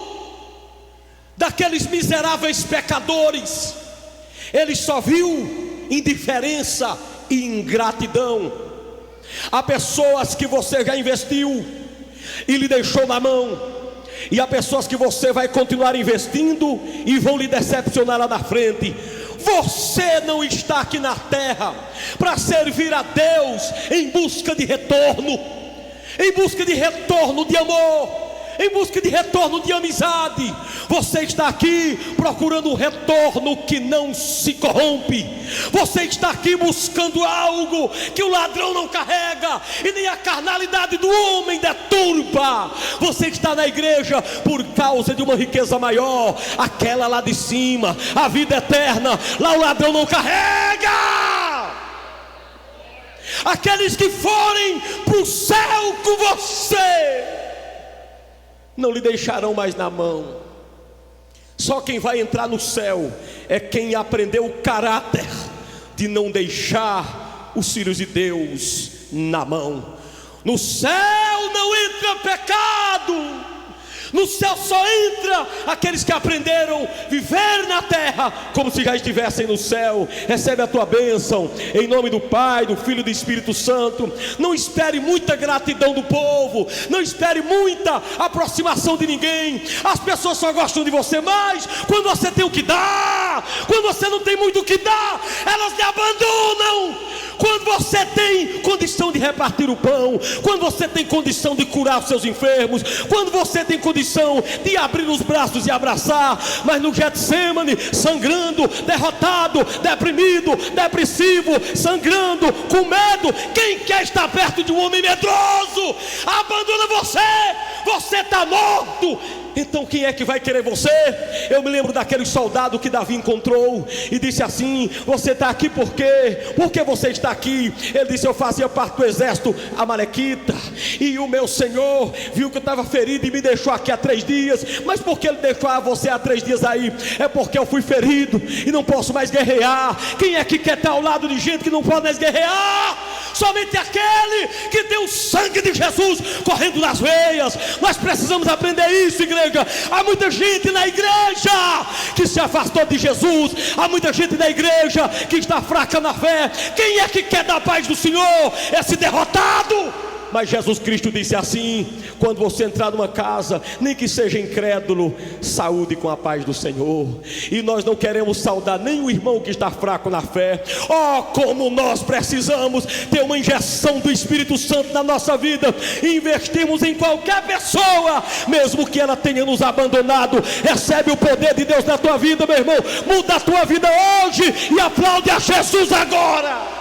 daqueles miseráveis pecadores. Ele só viu indiferença e ingratidão. Há pessoas que você já investiu e lhe deixou na mão, e há pessoas que você vai continuar investindo e vão lhe decepcionar lá na frente. Você não está aqui na terra para servir a Deus em busca de retorno, em busca de retorno de amor, em busca de retorno de amizade. Você está aqui procurando um retorno que não se corrompe. Você está aqui buscando algo que o ladrão não carrega e nem a carnalidade do homem deturpa. Você está na igreja por causa de uma riqueza maior, aquela lá de cima, a vida eterna. Lá o ladrão não carrega. Aqueles que forem para o céu com você não lhe deixarão mais na mão. Só quem vai entrar no céu é quem aprendeu o caráter de não deixar os filhos de Deus na mão. No céu não entra pecado. No céu só entra aqueles que aprenderam a viver na terra como se já estivessem no céu. Recebe a tua bênção em nome do Pai, do Filho e do Espírito Santo. Não espere muita gratidão do povo, não espere muita aproximação de ninguém. As pessoas só gostam de você mais quando você tem o que dar. Quando você não tem muito o que dar, elas lhe abandonam. Quando você tem condição de repartir o pão, quando você tem condição de curar os seus enfermos, quando você tem condição de abrir os braços e abraçar. Mas no Getsemane, sangrando, derrotado, deprimido, depressivo, sangrando, com medo, quem quer estar perto de um homem medroso? Abandona você, você está morto. Então quem é que vai querer você? Eu me lembro daquele soldado que Davi encontrou e disse assim: você está aqui por quê? Por que você está aqui? Ele disse: eu fazia parte do exército amalequita, e o meu Senhor viu que eu estava ferido e me deixou aqui há 3 dias. Mas por que ele deixou você há 3 dias aí? É porque eu fui ferido e não posso mais guerrear. Quem é que quer estar ao lado de gente que não pode mais guerrear? Somente aquele que tem o sangue de Jesus correndo nas veias. Nós precisamos aprender isso, igreja. Há muita gente na igreja que se afastou de Jesus. Há muita gente na igreja que está fraca na fé. Quem é que quer dar a paz do Senhor? Esse derrotado. Mas Jesus Cristo disse assim: quando você entrar numa casa, nem que seja incrédulo, saúde com a paz do Senhor. E nós não queremos saudar nem o irmão que está fraco na fé. Oh, como nós precisamos ter uma injeção do Espírito Santo na nossa vida, e investirmos em qualquer pessoa, mesmo que ela tenha nos abandonado. Recebe o poder de Deus na tua vida, meu irmão. Muda a tua vida hoje e aplaude a Jesus agora.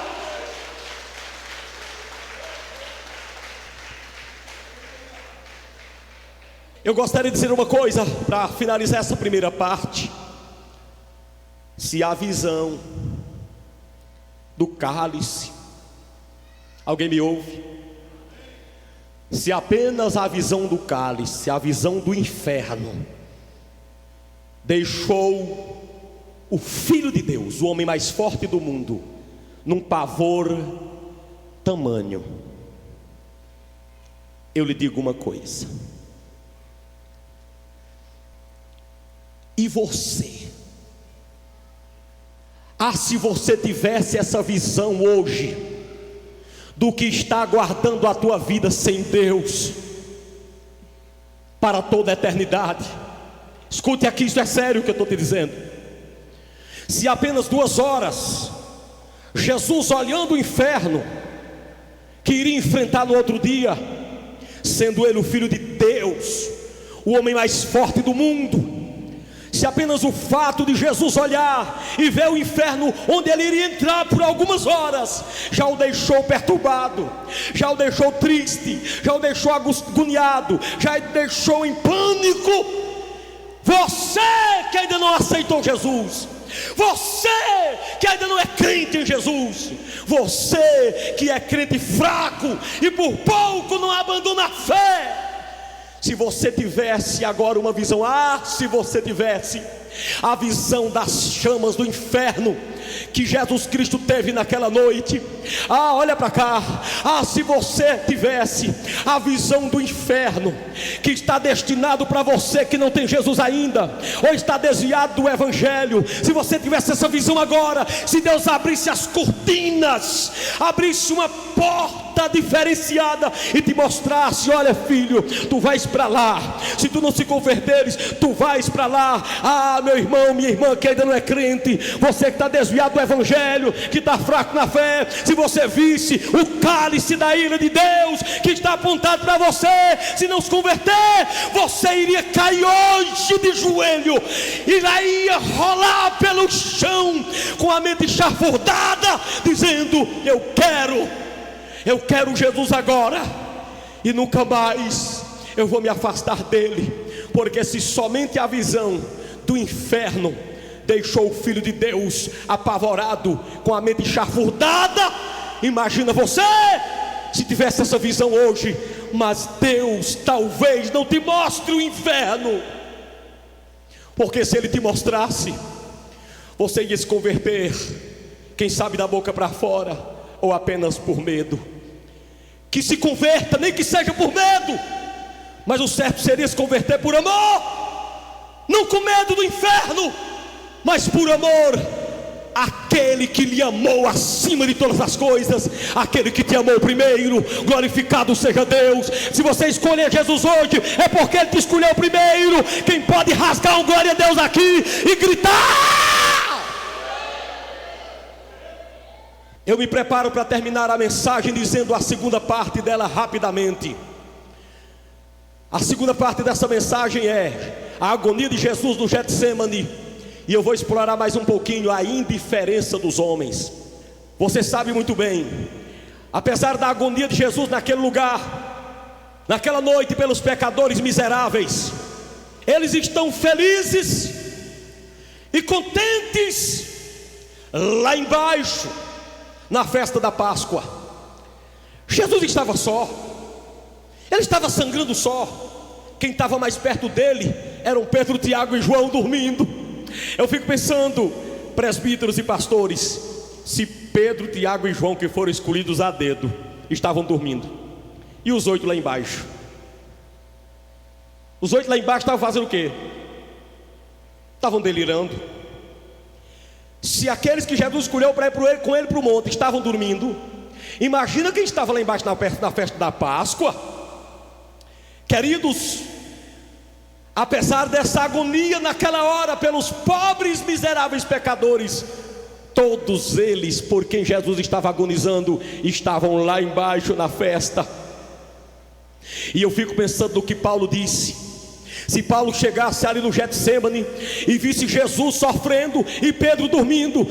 Eu gostaria de dizer uma coisa para finalizar essa primeira parte. Se a visão do cálice, alguém me ouve? Se apenas a visão do cálice, a visão do inferno, deixou o Filho de Deus, o homem mais forte do mundo, num pavor tamanho, eu lhe digo uma coisa: e você? Se você tivesse essa visão hoje do que está aguardando a tua vida sem Deus para toda a eternidade. Escute aqui, isso é sério o que eu estou te dizendo. Se apenas 2 horas, Jesus olhando o inferno que iria enfrentar no outro dia, sendo ele o Filho de Deus, o homem mais forte do mundo, se apenas o fato de Jesus olhar e ver o inferno onde ele iria entrar por algumas horas, já o deixou perturbado, já o deixou triste, já o deixou agoniado, já o deixou em pânico. Você que ainda não aceitou Jesus, você que ainda não é crente em Jesus, você que é crente fraco e por pouco não abandona a fé, se você tivesse agora uma visão, se você tivesse a visão das chamas do inferno que Jesus Cristo teve naquela noite, olha para cá, se você tivesse a visão do inferno que está destinado para você que não tem Jesus ainda, ou está desviado do Evangelho, se você tivesse essa visão agora, se Deus abrisse as cortinas, abrisse uma porta diferenciada e te mostrasse: olha filho, tu vais para lá, se tu não se converteres, tu vais para lá. Meu irmão, minha irmã que ainda não é crente, você que está desviado do Evangelho, que está fraco na fé, se você visse o cálice da ira de Deus que está apontado para você, se não se converter, você iria cair hoje de joelho, iria rolar pelo chão com a mente chafurdada, dizendo: eu quero Jesus agora, e nunca mais eu vou me afastar dele, porque se somente a visão do inferno deixou o Filho de Deus apavorado, com a mente chafurdada, imagina você se tivesse essa visão hoje. Mas Deus talvez não te mostre o inferno, porque se Ele te mostrasse, você ia se converter, quem sabe da boca para fora, ou apenas por medo. Que se converta, nem que seja por medo, mas o certo seria se converter por amor, não com medo do inferno, mas por amor àquele que lhe amou acima de todas as coisas, aquele que te amou primeiro. Glorificado seja Deus. Se você escolher Jesus hoje, é porque Ele te escolheu primeiro. Quem pode rasgar um glória a Deus aqui e gritar? Eu me preparo para terminar a mensagem dizendo a segunda parte dela rapidamente. A segunda parte dessa mensagem é a agonia de Jesus no Getsemane. E eu vou explorar mais um pouquinho a indiferença dos homens. Você sabe muito bem, apesar da agonia de Jesus naquele lugar, naquela noite pelos pecadores miseráveis, eles estão felizes e contentes lá embaixo, na festa da Páscoa. Jesus estava só, ele estava sangrando só. Quem estava mais perto dele eram Pedro, Tiago e João dormindo. Eu fico pensando, presbíteros e pastores, se Pedro, Tiago e João, que foram escolhidos a dedo, estavam dormindo, e os 8 lá embaixo? Os 8 lá embaixo estavam fazendo o quê? Estavam delirando. Se aqueles que Jesus escolheu para ir com ele para o monte estavam dormindo, Imagina quem estava lá embaixo na festa da Páscoa. Queridos, apesar dessa agonia naquela hora pelos pobres miseráveis pecadores, todos eles por quem Jesus estava agonizando estavam lá embaixo na festa. E eu fico pensando no que Paulo disse. Se Paulo chegasse ali no Getsêmani e visse Jesus sofrendo e Pedro dormindo,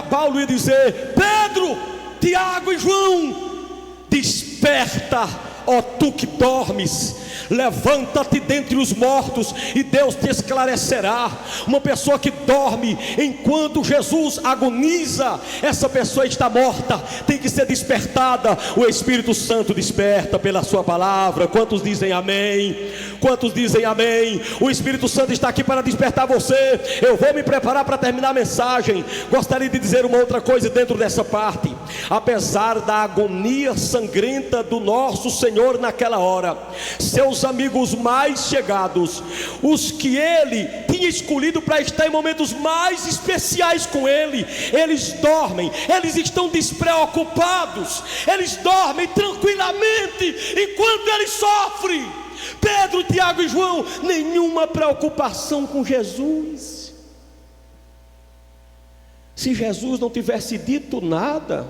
Paulo ia dizer: Pedro, Tiago e João, desperta, ó tu que dormes, levanta-te dentre os mortos e Deus te esclarecerá. Uma pessoa que dorme enquanto Jesus agoniza, essa pessoa está morta, tem que ser despertada. O Espírito Santo desperta pela sua palavra. Quantos dizem amém? Quantos dizem amém? O Espírito Santo está aqui para despertar você. Eu vou me preparar para terminar a mensagem. Gostaria de dizer uma outra coisa dentro dessa parte. Apesar da agonia sangrenta do nosso Senhor naquela hora, seus amigos mais chegados, os que ele tinha escolhido para estar em momentos mais especiais com ele, eles dormem, eles estão despreocupados, eles dormem tranquilamente enquanto ele sofre. Pedro, Tiago e João, nenhuma preocupação com Jesus. Se Jesus não tivesse dito nada,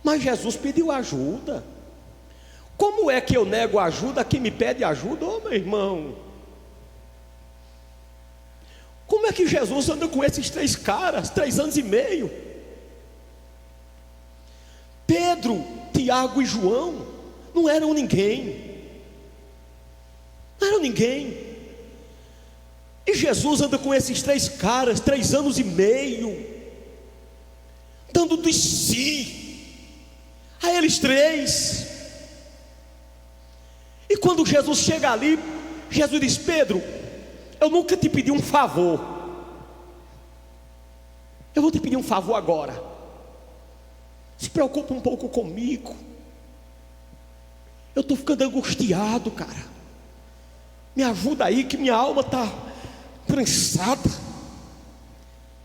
mas Jesus pediu ajuda. Como é que eu nego ajuda a quem me pede ajuda? Ô meu irmão, como é que Jesus anda com esses 3 caras, 3 anos e meio? Pedro, Tiago e João não eram ninguém. Não eram ninguém. E Jesus anda com esses 3 caras, 3 anos e meio, dando de si a eles 3. E quando Jesus chega ali, Jesus diz: Pedro, eu nunca te pedi um favor, eu vou te pedir um favor agora. Se preocupa um pouco comigo. Eu estou ficando angustiado, cara. Me ajuda aí que minha alma está prensada.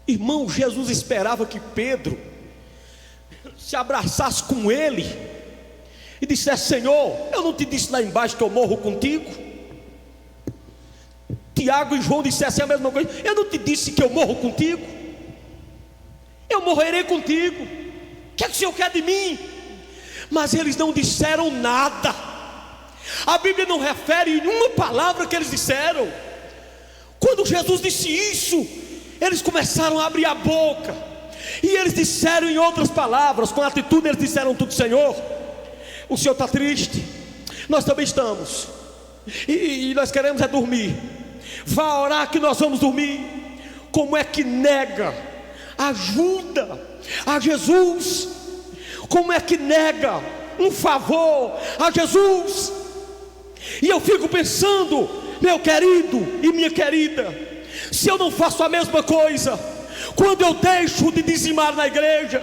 Irmão, Jesus esperava que Pedro se abraçasse com ele e dissesse: Senhor, eu não te disse lá embaixo que eu morro contigo? Tiago e João dissessem a mesma coisa: eu não te disse que eu morro contigo? Eu morrerei contigo. O que é que o Senhor quer de mim? Mas eles não disseram nada. A Bíblia não refere em uma palavra que eles disseram. Quando Jesus disse isso, eles começaram a abrir a boca, e eles disseram em outras palavras, com atitude eles disseram tudo: Senhor, o Senhor está triste, nós também estamos, e nós queremos é dormir. Vá orar que nós vamos dormir. Como é que nega ajuda a Jesus? Como é que nega um favor a Jesus? E eu fico pensando, meu querido e minha querida, se eu não faço a mesma coisa quando eu deixo de dizimar na igreja,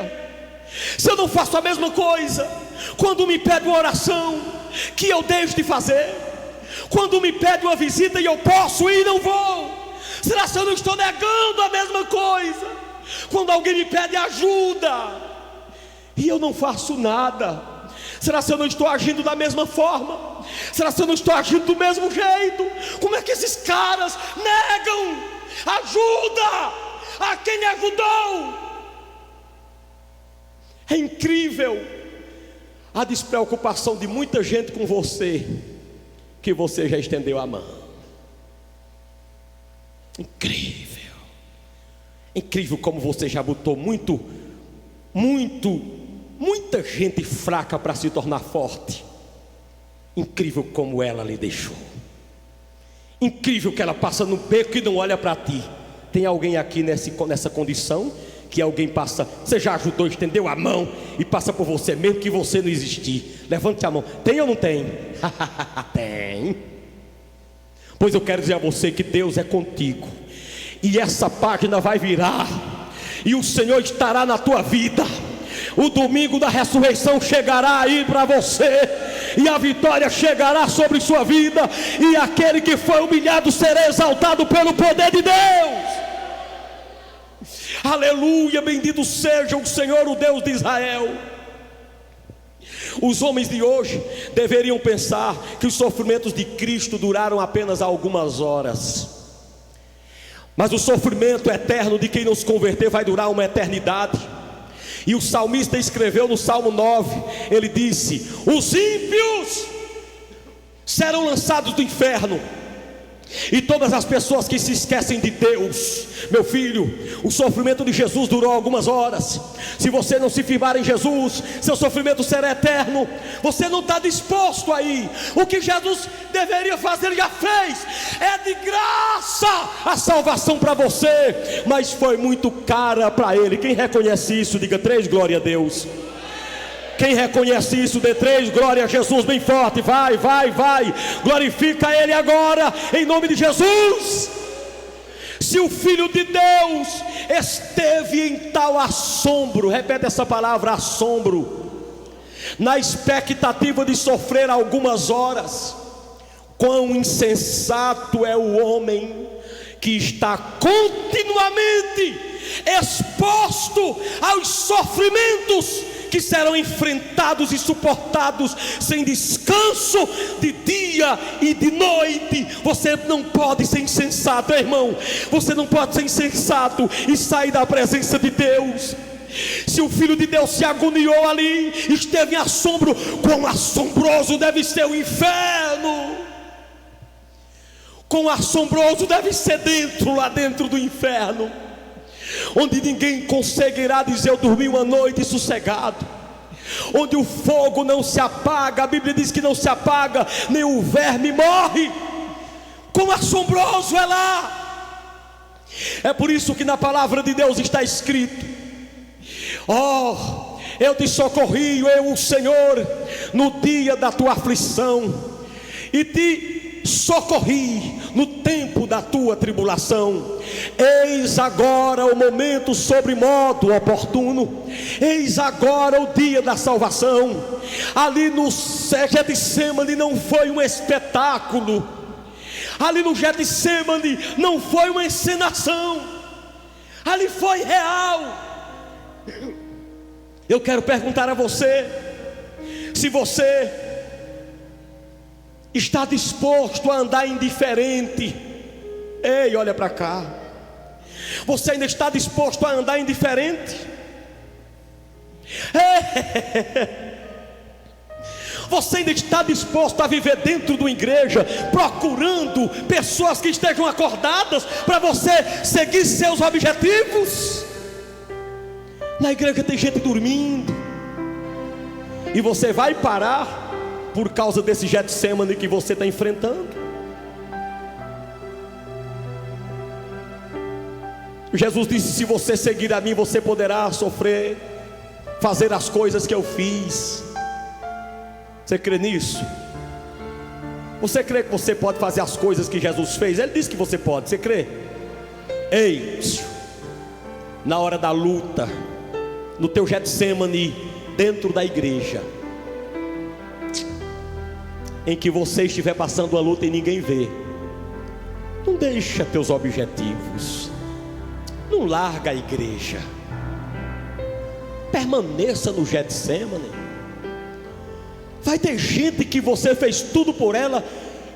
se eu não faço a mesma coisa quando me pede uma oração que eu deixo de fazer, quando me pede uma visita e eu posso ir e não vou, será que eu não estou negando a mesma coisa quando alguém me pede ajuda e eu não faço nada? Será que eu não estou agindo da mesma forma? Será que eu não estou agindo do mesmo jeito? Como é que esses caras negam ajuda a quem lhe ajudou? É incrível a despreocupação de muita gente com você, que você já estendeu a mão. Incrível. Incrível como você já botou muita gente fraca para se tornar forte. Incrível como ela lhe deixou. Incrível que ela passa no beco e não olha para ti. Tem alguém aqui nessa condição? Que alguém passa, você já ajudou, estendeu a mão e passa por você, mesmo que você não existir? Levante a mão. Tem ou não tem? Tem. Pois eu quero dizer a você que Deus é contigo, e essa página vai virar, e o Senhor estará na tua vida. O domingo da ressurreição chegará aí para você, e a vitória chegará sobre sua vida, e aquele que foi humilhado será exaltado pelo poder de Deus. Aleluia, bendito seja o Senhor, o Deus de Israel. Os homens de hoje deveriam pensar que os sofrimentos de Cristo duraram apenas algumas horas, mas o sofrimento eterno de quem não se converter vai durar uma eternidade. E o salmista escreveu no Salmo 9, ele disse: os ímpios serão lançados do inferno, e todas as pessoas que se esquecem de Deus. Meu filho, o sofrimento de Jesus durou algumas horas. Se você não se firmar em Jesus, seu sofrimento será eterno. Você não está disposto aí. O que Jesus deveria fazer, ele já fez. É de graça a salvação para você, mas foi muito cara para ele. Quem reconhece isso, diga 3, glória a Deus. Quem reconhece isso, dê 3, glória a Jesus bem forte. Vai, glorifica Ele agora, em nome de Jesus. Se o Filho de Deus esteve em tal assombro, repete essa palavra, assombro, na expectativa de sofrer algumas horas, quão insensato é o homem que está continuamente exposto aos sofrimentos que serão enfrentados e suportados sem descanso, de dia e de noite. Você não pode ser insensato, irmão. Você não pode ser insensato e sair da presença de Deus. Se o Filho de Deus se agoniou ali, esteve em assombro, quão assombroso deve ser o inferno. Quão assombroso deve ser lá dentro do inferno, onde ninguém conseguirá dizer: eu dormi uma noite sossegado, onde o fogo não se apaga. A Bíblia diz que não se apaga, nem o verme morre. Quão assombroso é lá! É por isso que na palavra de Deus está escrito: oh, eu te socorri, eu o Senhor, no dia da tua aflição, e te socorri no tempo da tua tribulação. Eis agora o momento sobremodo oportuno, eis agora o dia da salvação. Ali no Getsemane não foi um espetáculo, ali no Getsemane não foi uma encenação, ali foi real. Eu quero perguntar a você, se você está disposto a andar indiferente. Ei, olha para cá. Você ainda está disposto a andar indiferente? Você ainda está disposto a viver dentro de uma igreja, procurando pessoas que estejam acordadas para você seguir seus objetivos? Na igreja tem gente dormindo, e você vai parar por causa desse Getsemane que você está enfrentando. Jesus disse: se você seguir a mim, você poderá sofrer, fazer as coisas que eu fiz. Você crê nisso? Você crê que você pode fazer as coisas que Jesus fez? Ele disse que você pode, você crê? Ei, na hora da luta, no teu Getsemane, dentro da igreja, em que você estiver passando a luta e ninguém vê, não deixa teus objetivos, não larga a igreja, permaneça no Getsemane. Vai ter gente que você fez tudo por ela,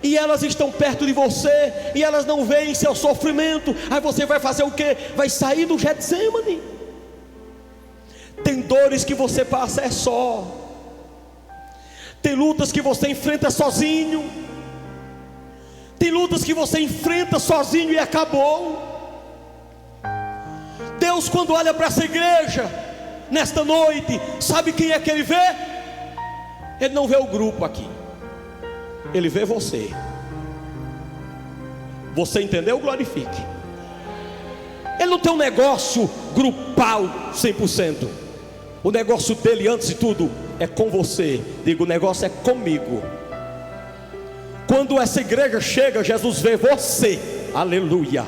e elas estão perto de você, e elas não veem seu sofrimento. Aí você vai fazer o quê? Vai sair do Getsemane. Tem dores que você passa só, tem lutas que você enfrenta sozinho, tem lutas que você enfrenta sozinho e acabou. Deus, quando olha para essa igreja nesta noite, sabe quem é que Ele vê? Ele não vê o grupo aqui, Ele vê você. Você entendeu? Glorifique. Ele não tem um negócio grupal 100%. O negócio dele, antes de tudo, é com você. Digo, o negócio é comigo. Quando essa igreja chega, Jesus vê você. Aleluia.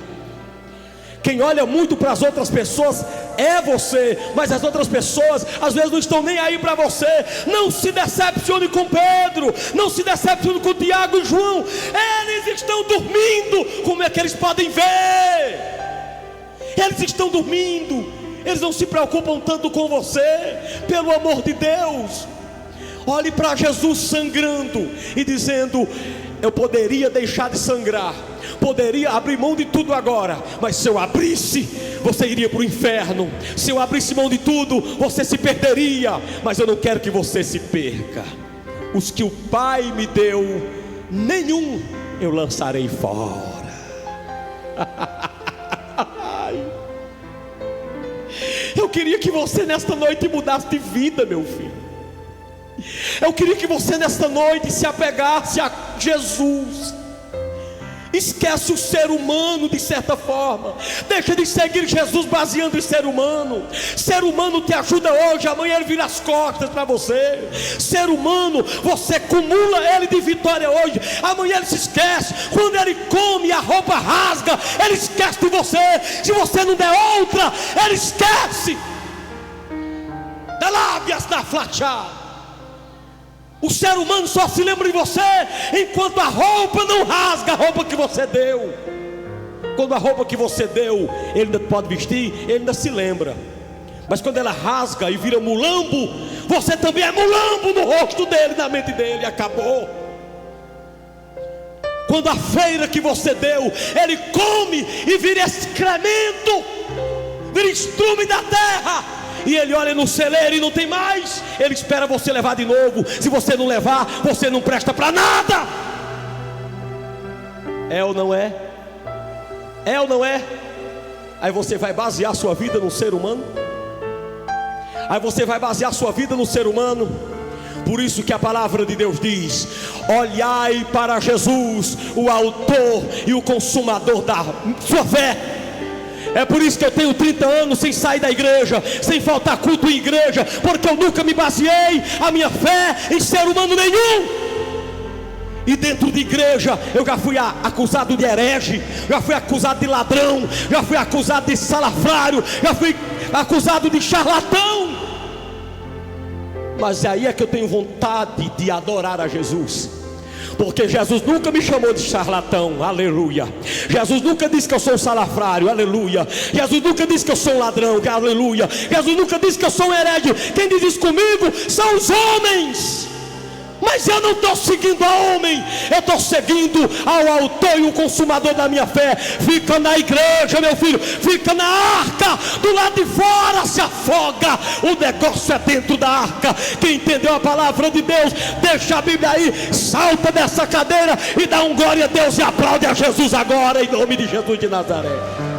Quem olha muito para as outras pessoas é você, mas as outras pessoas às vezes não estão nem aí para você. Não se decepcione com Pedro, não se decepcione com Tiago e João. Eles estão dormindo. Como é que eles podem ver? Eles estão dormindo. Eles não se preocupam tanto com você. Pelo amor de Deus, Olhe para Jesus sangrando e dizendo: eu poderia deixar de sangrar, poderia abrir mão de tudo agora, mas se eu abrisse, você iria para o inferno. Se eu abrisse mão de tudo, você se perderia. Mas eu não quero que você se perca. Os que o Pai me deu, nenhum eu lançarei fora. Eu queria que você nesta noite mudasse de vida, meu filho. Eu queria que você nesta noite se apegasse a Jesus. Esquece o ser humano de certa forma. Deixa de seguir Jesus baseando em ser humano. Ser humano te ajuda hoje, amanhã ele vira as costas para você. Ser humano, você acumula ele de vitória hoje, amanhã ele se esquece. Quando ele come, a roupa rasga, ele esquece de você. Se você não der outra, ele esquece. Da lábias da flachada. O ser humano só se lembra de você enquanto a roupa não rasga a roupa que você deu. Quando a roupa que você deu, ele ainda pode vestir, ele ainda se lembra. Mas quando ela rasga e vira mulambo, você também é mulambo no rosto dele, na mente dele, acabou. Quando a feira que você deu, ele come e vira excremento, vira estrume da terra. E ele olha no celeiro e não tem mais. Ele espera você levar de novo. Se você não levar, você não presta para nada. É ou não é? É ou não é? Aí você vai basear sua vida no ser humano. Aí você vai basear sua vida no ser humano. Por isso que a palavra de Deus diz: olhai para Jesus, o autor e o consumador da sua fé. É por isso que eu tenho 30 anos sem sair da igreja, sem faltar culto em igreja, porque eu nunca me baseei a minha fé em ser humano nenhum. E dentro de igreja eu já fui acusado de herege, já fui acusado de ladrão, já fui acusado de salafrário, já fui acusado de charlatão. Mas aí é que eu tenho vontade de adorar a Jesus, porque Jesus nunca me chamou de charlatão, aleluia. Jesus nunca disse que eu sou um salafrário, aleluia. Jesus nunca disse que eu sou um ladrão, aleluia. Jesus nunca disse que eu sou um herege. Quem diz isso comigo são os homens. Mas eu não estou seguindo a homem, eu estou seguindo ao autor e o consumador da minha fé. Fica na igreja, meu filho, fica na arca, do lado de fora se afoga. O negócio é dentro da arca. Quem entendeu a palavra de Deus, deixa a Bíblia aí, salta dessa cadeira e dá um glória a Deus e aplaude a Jesus agora, em nome de Jesus de Nazaré.